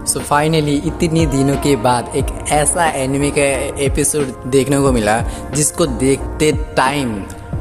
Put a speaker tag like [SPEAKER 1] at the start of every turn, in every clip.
[SPEAKER 1] So finally इतनी दिनों के बाद एक ऐसा एनिमे का एपिसोड देखने को मिला जिसको देखते टाइम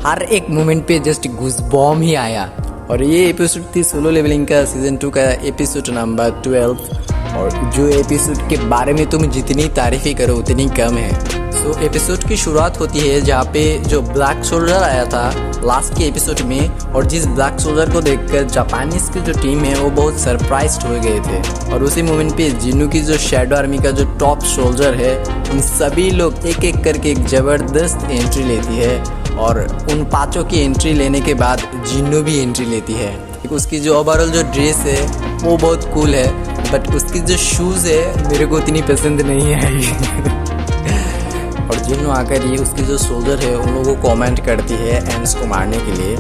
[SPEAKER 1] हर एक मोमेंट पे जस्ट गूज़बॉम्ब ही आया। और ये एपिसोड थी सोलो लेवलिंग का सीज़न 2 का एपिसोड नंबर 12। और जो एपिसोड के बारे में तुम जितनी तारीफ़ी करो उतनी कम है। सो एपिसोड की शुरुआत होती है जहाँ पे जो ब्लैक सोल्जर आया था लास्ट के एपिसोड में, और जिस ब्लैक सोल्जर को देखकर जापानीज की जो टीम है वो बहुत सरप्राइज्ड हो गए थे। और उसी मोमेंट पे जिन्नू की जो शैडो आर्मी का जो टॉप सोल्जर है उन सभी लोग एक एक करके एक ज़बरदस्त एंट्री लेती है। और उन पाँचों की एंट्री लेने के बाद जिन्नू भी एंट्री लेती है। उसकी जो ओवरऑल जो ड्रेस है वो बहुत कूल है, बट उसकी जो शूज़ है मेरे को इतनी पसंद नहीं आई। और जिन्नू आकर ही उसकी जो सोल्जर है उन लोगों को कमेंट करती है एंड्स को मारने के लिए।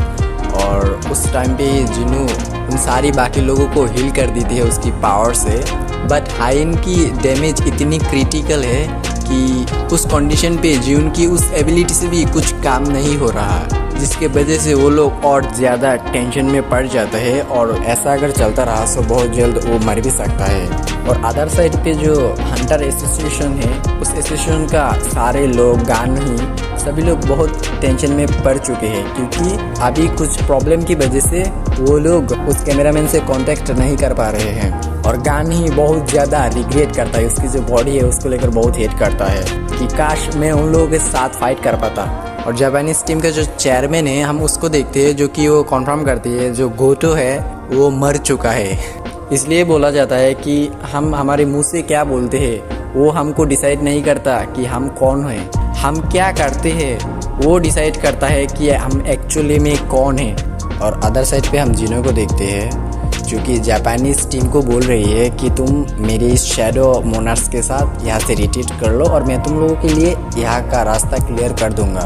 [SPEAKER 1] और उस टाइम पे जिन्नू उन सारी बाकी लोगों को हील कर देती है उसकी पावर से। बट हाइन की डैमेज इतनी क्रिटिकल है कि उस कंडीशन पे जिन की उस एबिलिटी से भी कुछ काम नहीं हो रहा, जिसके वजह से वो लोग और ज़्यादा टेंशन में पड़ जाते हैं। और ऐसा अगर चलता रहा तो बहुत जल्द वो मर भी सकता है। और अदर साइड पे जो हंटर एसोसिएशन है उस एसोसिएशन का सारे लोग गान ही सभी लोग बहुत टेंशन में पड़ चुके हैं, क्योंकि अभी कुछ प्रॉब्लम की वजह से वो लोग उस कैमरामैन से कांटेक्ट नहीं कर पा रहे हैं। और गान ही बहुत ज़्यादा रिग्रेट करता है, उसकी जो बॉडी है उसको लेकर बहुत हेट करता है कि काश मैं उन लोगों के साथ फाइट कर पाता। और जापानीज टीम का जो चेयरमैन है हम उसको देखते हैं, जो कि वो कन्फर्म करती है जो गोटो है वो मर चुका है। इसलिए बोला जाता है कि हम हमारे मुंह से क्या बोलते हैं वो हमको डिसाइड नहीं करता कि हम कौन हैं। हम क्या करते हैं वो डिसाइड करता है कि हम एक्चुअली में कौन हैं। और अदर साइड पे हम जिन्नू को देखते हैं जो कि जापानीज टीम को बोल रही है कि तुम मेरे इस शैडो मोनार्क्स के साथ यहाँ से रिट्रीट कर लो और मैं तुम लोगों के लिए यहाँ का रास्ता क्लियर कर दूँगा।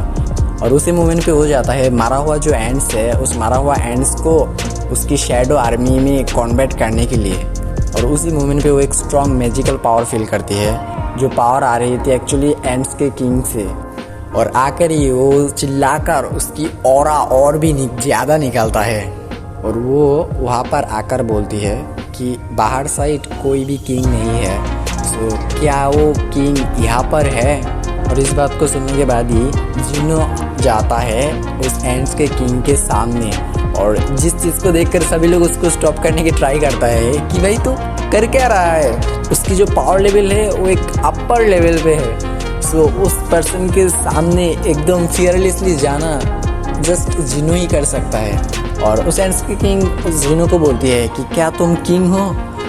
[SPEAKER 1] और उसी मोमेंट पे हो जाता है मारा हुआ जो एंड्स है उस मारा हुआ एंड्स को उसकी शैडो आर्मी में कन्वर्ट करने के लिए। और उसी मोमेंट पे वो एक स्ट्रॉन्ग मैजिकल पावर फील करती है, जो पावर आ रही थी एक्चुअली एंड्स के किंग से। और आकर ही वो चिल्लाकर उसकी ऑरा और भी ज़्यादा निकलता है। और वो वहाँ पर आकर बोलती है कि बाहर साइड कोई भी किंग नहीं है, सो क्या वो किंग यहाँ पर है। और इस बात को सुनने के बाद ही जिन्नू जाता है उस एंड्स के किंग के सामने। और जिस चीज़ को देखकर सभी लोग उसको स्टॉप करने की ट्राई करता है कि भाई तू कर क्या रहा है। उसकी जो पावर लेवल है वो एक अपर लेवल पे है। सो उस पर्सन के सामने एकदम फियरलेसली जाना जस्ट जिन्नू ही कर सकता है। और उस एंड्स के किंग उस जिन्नू को बोलती है कि क्या तुम किंग हो।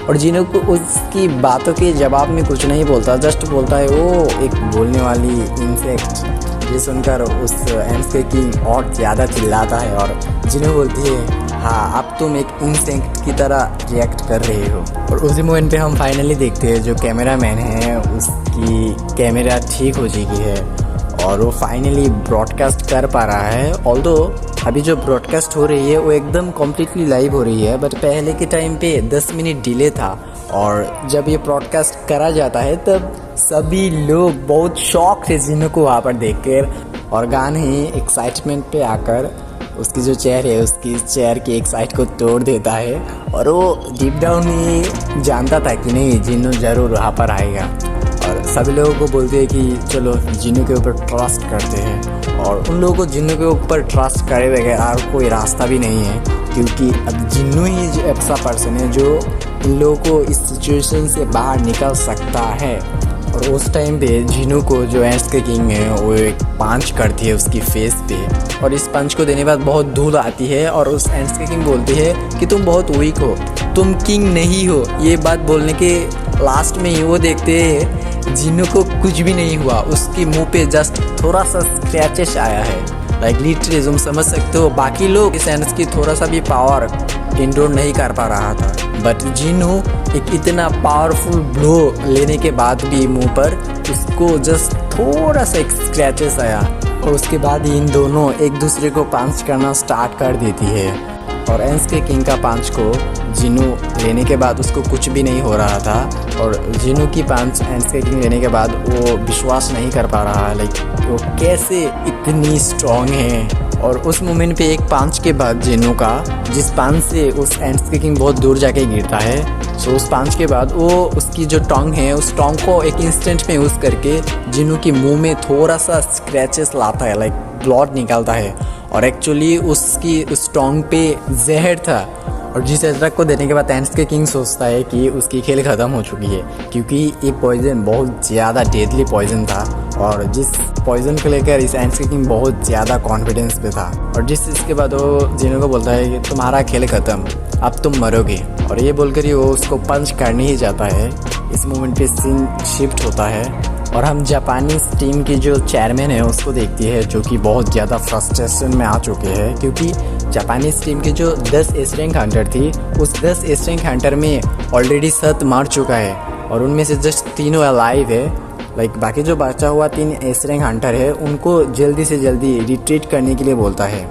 [SPEAKER 1] और जिन्नू को उसकी बातों के जवाब में कुछ नहीं बोलता, जस्ट बोलता है वो एक बोलने वाली इंसेक्ट। ये सुनकर उस एंड्स के किंग और ज़्यादा चिल्लाता है और जिन्नू बोलती है हाँ अब तुम एक इंसेक्ट की तरह रिएक्ट कर रहे हो। और उसी मोमेंट पे हम फाइनली देखते हैं जो कैमरामैन है उसकी कैमरा ठीक हो चुकी है और वो फाइनली ब्रॉडकास्ट कर पा रहा है। ऑल्दो अभी जो ब्रॉडकास्ट हो रही है वो एकदम कम्प्लीटली लाइव हो रही है, बट पहले के टाइम पे 10 मिनट डिले था। और जब ये ब्रॉडकास्ट करा जाता है तब सभी लोग बहुत शॉक थे जिन्नू को वहाँ पर देखकर। और गान ही एक्साइटमेंट पे आकर उसकी जो चेयर है उसकी चेयर की एक साइड को तोड़ देता है। और वो डीप डाउन ही जानता था कि नहीं जिन्नू ज़रूर वहाँ पर आएगा। और सभी लोगों को बोलते हैं कि चलो जिन्नू के ऊपर ट्रस्ट करते हैं। और उन लोगों को जिन्नू के ऊपर ट्रस्ट करे बगैर और कोई रास्ता भी नहीं है, क्योंकि अब जिन्नू ही ऐसा पर्सन है जो इन लोगों को इस सिचुएशन से बाहर निकल सकता है। और उस टाइम पे जिन्नू को जो एंड्स के किंग है वो एक पंच करती है उसकी फेस पे। और इस पंच को देने के बाद बहुत धूल आती है और उस एंड्स के किंग बोलती है कि तुम बहुत वीक हो, तुम किंग नहीं हो। ये बात बोलने के लास्ट में ही वो देखते हैं जिन्नू को कुछ भी नहीं हुआ, उसके मुंह पे जस्ट थोड़ा सा स्क्रैचेस आया है। लाइक लिटरली तुम समझ सकते हो बाकी लोग इस एंड्स की थोड़ा सा भी पावर इंडोर नहीं कर पा रहा था, बट जिन्नू एक इतना पावरफुल ब्लो लेने के बाद भी मुंह पर उसको जस्ट थोड़ा सा एक स्क्रैचेस आया। और उसके बाद ही इन दोनों एक दूसरे को पंच करना स्टार्ट कर देती है। और एंड्स के किंग का पंच को जिन्नू लेने के बाद उसको कुछ भी नहीं हो रहा था। और जिन्नू की पंच एंड्स के किंग लेने के बाद वो विश्वास नहीं कर पा रहा, लाइक वो कैसे इतनी स्ट्रॉन्ग है। और उस मोमेंट पे एक पांच के बाद जिनो का, जिस पांच से उस एंड्स के किंग बहुत दूर जाके गिरता है, सो उस पांच के बाद वो उसकी जो टोंग है उस टोंग को एक इंस्टेंट में यूज़ करके जिनो की मुंह में थोड़ा सा स्क्रैचेस लाता है, लाइक ब्लड निकालता है। और एक्चुअली उसकी उस टोंग पे जहर था। और जिस अजरक को देने के बाद एंड्स के किंग सोचता है कि उसकी खेल ख़त्म हो चुकी है, क्योंकि ये पॉइजन बहुत ज़्यादा डेडली पॉइजन था। और जिस पॉइजन को लेकर इस एंड्स के किंग बहुत ज़्यादा कॉन्फिडेंस पे था। और जिस चीज़ के बाद वो जिनो को बोलता है कि तुम्हारा खेल ख़त्म, अब तुम मरोगे। और ये बोलकर ही वो उसको पंच करने ही जाता है। इस मोमेंट पे सीन शिफ्ट होता है और हम जापानीज टीम की जो चेयरमैन है उसको देखती है, जो कि बहुत ज़्यादा फ्रस्ट्रेशन में आ चुके हैं, क्योंकि जापानीज टीम की जो 10 एस रैंक हंटर थी, उस 10 एस रैंक हंटर में ऑलरेडी 7 मार चुका है और उनमें से जस्ट 3 अलाइव है। लाइक बाकी जो बचा हुआ 3 एस रैंक हंटर है उनको जल्दी से जल्दी रिट्रीट करने के लिए बोलता है।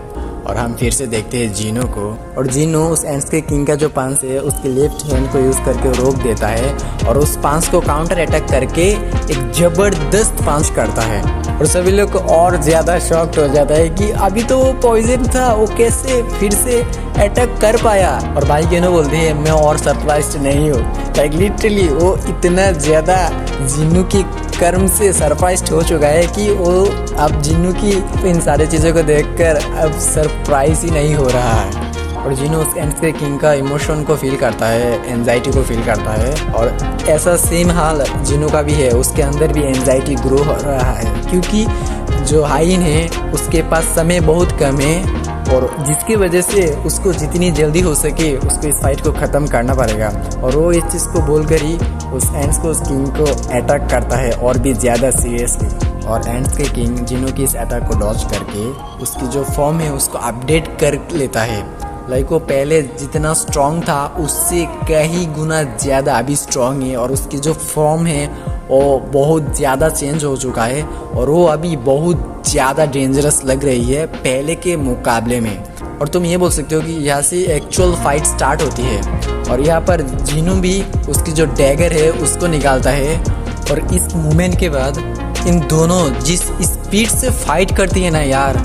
[SPEAKER 1] और हम फिर से देखते हैं जिनो को, और जिनो उस एंड्स के किंग का जो पांच है उसके लेफ्ट हैंड को यूज़ करके रोक देता है और उस पांच को काउंटर अटैक करके एक ज़बरदस्त पांच करता है। और सभी लोग और ज़्यादा शॉक्ड हो जाता है कि अभी तो वो पॉइजन था, वो कैसे फिर से अटैक कर पाया। और भाई गेनो बोलते हैं मैं और सरप्राइज नहीं हूँ। लाइक लिटरली वो इतना ज़्यादा जिन्नू की कर्म से सरप्राइज हो चुका है कि वो अब जिन्नू की इन सारी चीज़ों को देखकर अब सरप्राइज ही नहीं हो रहा है। और जिन्नू उस एंड्स के किंग का इमोशन को फील करता है, एंजाइटी को फील करता है। और ऐसा सेम हाल जिन्नू का भी है, उसके अंदर भी एंजाइटी ग्रो हो रहा है, क्योंकि जो हाइन है उसके पास समय बहुत कम है और जिसकी वजह से उसको जितनी जल्दी हो सके उसको इस फाइट को ख़त्म करना पड़ेगा। और वो इस चीज़ को बोलकर ही उस एंड्स को उस किंग को अटैक करता है और भी ज़्यादा सीरियसली। और एंड्स के किंग जिनो की इस अटैक को डॉज करके उसकी जो फॉर्म है उसको अपडेट कर लेता है। लाइक वो पहले जितना स्ट्रॉन्ग था उससे कई गुना ज़्यादा अभी स्ट्रॉन्ग है और उसकी जो फॉर्म है वो बहुत ज़्यादा चेंज हो चुका है और वो अभी बहुत ज़्यादा डेंजरस लग रही है पहले के मुकाबले में। और तुम ये बोल सकते हो कि यहाँ से एक्चुअल फाइट स्टार्ट होती है और यहाँ पर जिनो भी उसकी जो डैगर है उसको निकालता है। और इस मूवमेंट के बाद इन दोनों जिस स्पीड से फाइट करती है ना यार,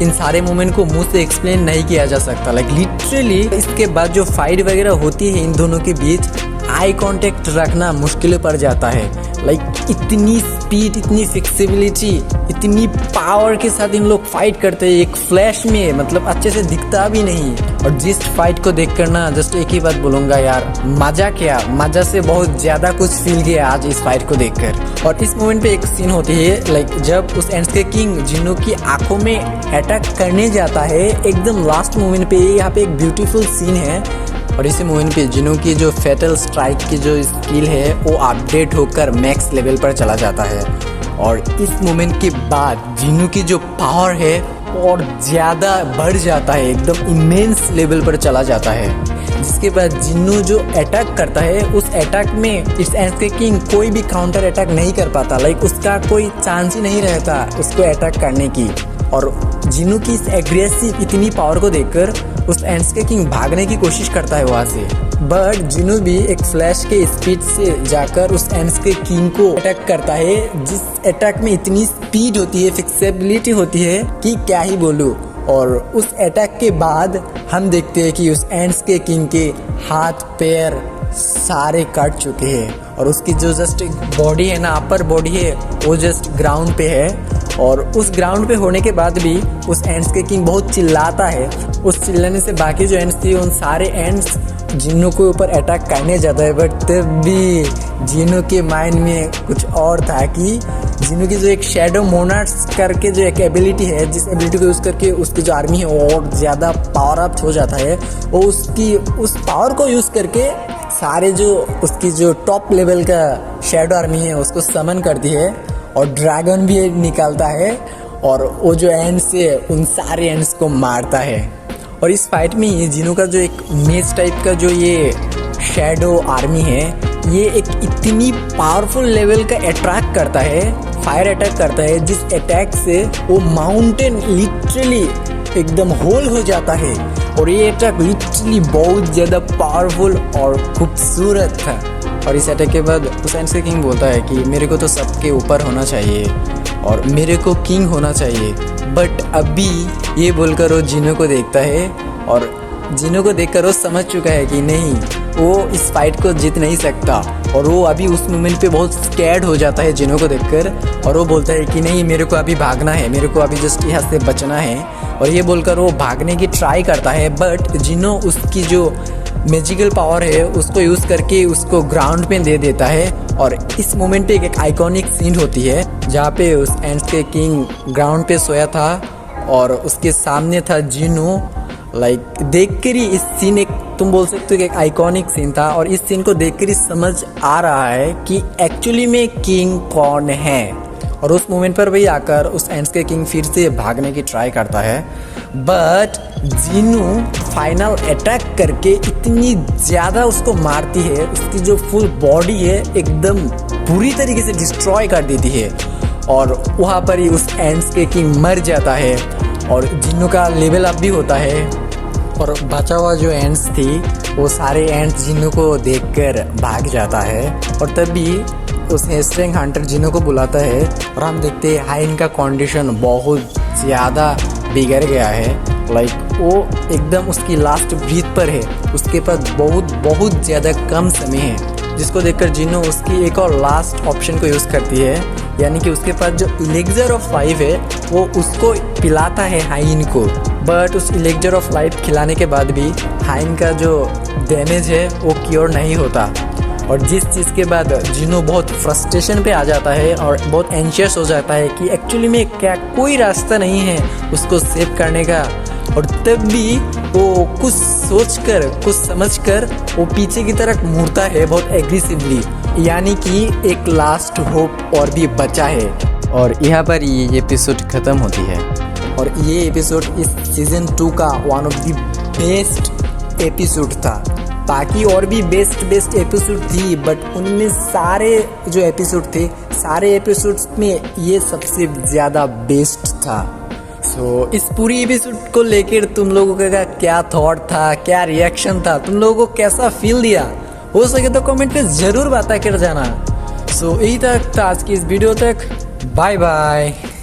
[SPEAKER 1] इन सारे मोमेंट को मुंह से एक्सप्लेन नहीं किया जा सकता। लाइक लिटरली इसके बाद जो फाइट वगैरह होती है इन दोनों के बीच, आई कांटेक्ट रखना मुश्किल पड़ जाता है। लाइक इतनी स्पीड, इतनी फ्लेक्सिबिलिटी, इतनी पावर के साथ इन लोग फाइट करते हैं एक फ्लैश में, मतलब अच्छे से दिखता भी नहीं। और जिस फाइट को देख कर ना जस्ट एक ही बात बोलूँगा यार, मज़ा क्या, मज़ा से बहुत ज़्यादा कुछ फील किया आज इस फाइट को देखकर। और इस मोमेंट पे एक सीन होती है, लाइक जब उस एंड्स के किंग जिनो की आंखों में अटैक करने जाता है एकदम लास्ट मोमेंट पे, यहाँ पे एक ब्यूटीफुल सीन है। और इसी मोमेंट पे जिनो की जो फैटल स्ट्राइक की जो स्किल है वो अपडेट होकर मैक्स लेवल पर चला जाता है। और इस मोमेंट के बाद जिनो की जो पावर है और ज़्यादा बढ़ जाता है, एकदम इमेंस लेवल पर चला जाता है। जिसके बाद जिन्नू जो अटैक करता है उस अटैक में इस एंड्स के किंग कोई भी काउंटर अटैक नहीं कर पाता। लाइक उसका कोई चांस ही नहीं रहता उसको अटैक करने की। और जिन्नू की इस एग्रेसिव इतनी पावर को देखकर उस एंड्स के किंग भागने की कोशिश करता है वहाँ से, बट जिन्नू भी एक फ्लैश के स्पीड से जाकर उस एंड्स के किंग को अटैक करता है, जिस अटैक में इतनी स्पीड होती है, फ्लेक्सिबिलिटी होती है कि क्या ही बोलूँ। और उस अटैक के बाद हम देखते हैं कि उस एंड्स के किंग के हाथ पैर सारे कट चुके हैं और उसकी जो जस्ट बॉडी है ना, अपर बॉडी है, वो जस्ट ग्राउंड पे है। और उस ग्राउंड पे होने के बाद भी उस एंड्स के किंग बहुत चिल्लाता है। उस चिल्लाने से बाकी जो एंड्स थी उन सारे एंड्स जिन्नू के ऊपर अटैक करने जाता है, बट तब भी जिन्नू के माइंड में कुछ और था कि जिन्नू की जो एक शैडो मोनार्क्स करके जो एक एबिलिटी है, जिस एबिलिटी को यूज़ करके उसकी जो आर्मी है वो और ज़्यादा पावर अप हो जाता है, वो उसकी उस पावर को यूज़ करके सारे जो उसकी जो टॉप लेवल का शैडो आर्मी है उसको समन करती है और ड्रैगन भी निकालता है और वो जो एंड्स है उन सारे एंड्स को मारता है। और इस फाइट में ये जिनो का जो एक मेज टाइप का जो ये शैडो आर्मी है, ये एक इतनी पावरफुल लेवल का अटैक करता है, फायर अटैक करता है, जिस अटैक से वो माउंटेन लिटरली एकदम होल हो जाता है। और ये अटैक लिटरली बहुत ज़्यादा पावरफुल और खूबसूरत था। और इस अटैक के बाद उस एंड्स के किंग बोलता है कि मेरे को तो सबके ऊपर होना चाहिए, और मेरे को किंग होना चाहिए। बट अभी ये बोलकर वो जिनो को देखता है और जिनो को देखकर वो समझ चुका है कि नहीं, वो इस फाइट को जीत नहीं सकता। और वो अभी उस मोमेंट पे बहुत स्कैर्ड हो जाता है जिनो को देखकर, और वो बोलता है कि नहीं, मेरे को अभी भागना है, मेरे को अभी जस्ट यहाँ से बचना है। और ये बोलकर वो भागने की ट्राई करता है, बट जिनो उसकी जो मैजिकल पावर है उसको यूज़ करके उसको ग्राउंड पे दे देता है। और इस मोमेंट पे एक आइकॉनिक सीन होती है जहाँ पे उस एंड्स के किंग ग्राउंड पे सोया था और उसके सामने था जिनो। लाइक देख कर ही इस सीन, एक तुम बोल सकते हो कि एक आइकॉनिक सीन था। और इस सीन को देख कर ही समझ आ रहा है कि एक्चुअली में किंग कौन है। और उस मोमेंट पर वही आकर उस एंड्स के किंग फिर से भागने की ट्राई करता है, बट जिनो फाइनल अटैक करके इतनी ज़्यादा उसको मारती है, उसकी जो फुल बॉडी है एकदम पूरी तरीके से डिस्ट्रॉय कर देती है। और वहाँ पर ही उस एंड्स के किंग मर जाता है और जिनो का लेवल अप भी होता है। और बचा हुआ जो एंड्स थी वो सारे एंड्स जिनो को देखकर भाग जाता है। और तभी उस हेस्टिंग हंटर जिनो को बुलाता है और हम देखते हैं हाइन का कंडीशन बहुत ज़्यादा बिगड़ गया है। लाइक वो एकदम उसकी लास्ट ब्रीथ पर है, उसके पास बहुत ज़्यादा कम समय है, जिसको देखकर जिनो उसकी एक और लास्ट ऑप्शन को यूज़ करती है, यानी कि उसके पास जो इलेक्जर ऑफ लाइफ है वो उसको पिलाता है हाइन को। बट उस इलेक्जर ऑफ लाइफ खिलाने के बाद भी हाइन का जो डैमेज है वो क्योर नहीं होता। और जिस चीज़ के बाद जिनो बहुत फ्रस्ट्रेशन पे आ जाता है और बहुत एंशियस हो जाता है कि एक्चुअली में क्या कोई रास्ता नहीं है उसको सेव करने का। और तब भी वो कुछ सोचकर कुछ समझकर वो पीछे की तरफ मुड़ता है बहुत एग्रेसिवली, यानी कि एक लास्ट होप और भी बचा है। और यहाँ पर ये एपिसोड ख़त्म होती है। और ये एपिसोड इस सीज़न 2 का one of the best episode था। बाकी और भी बेस्ट एपिसोड थी, बट उनमें सारे जो एपिसोड थे, सारे एपिसोड्स में ये सबसे ज़्यादा बेस्ट था। सो इस पूरी एपिसोड को लेकर तुम लोगों का क्या थॉट था, क्या रिएक्शन था, तुम लोगों को कैसा फील दिया, हो सके तो कमेंट में ज़रूर बता कर जाना। सो यही तक था आज की इस वीडियो तक। Bye bye.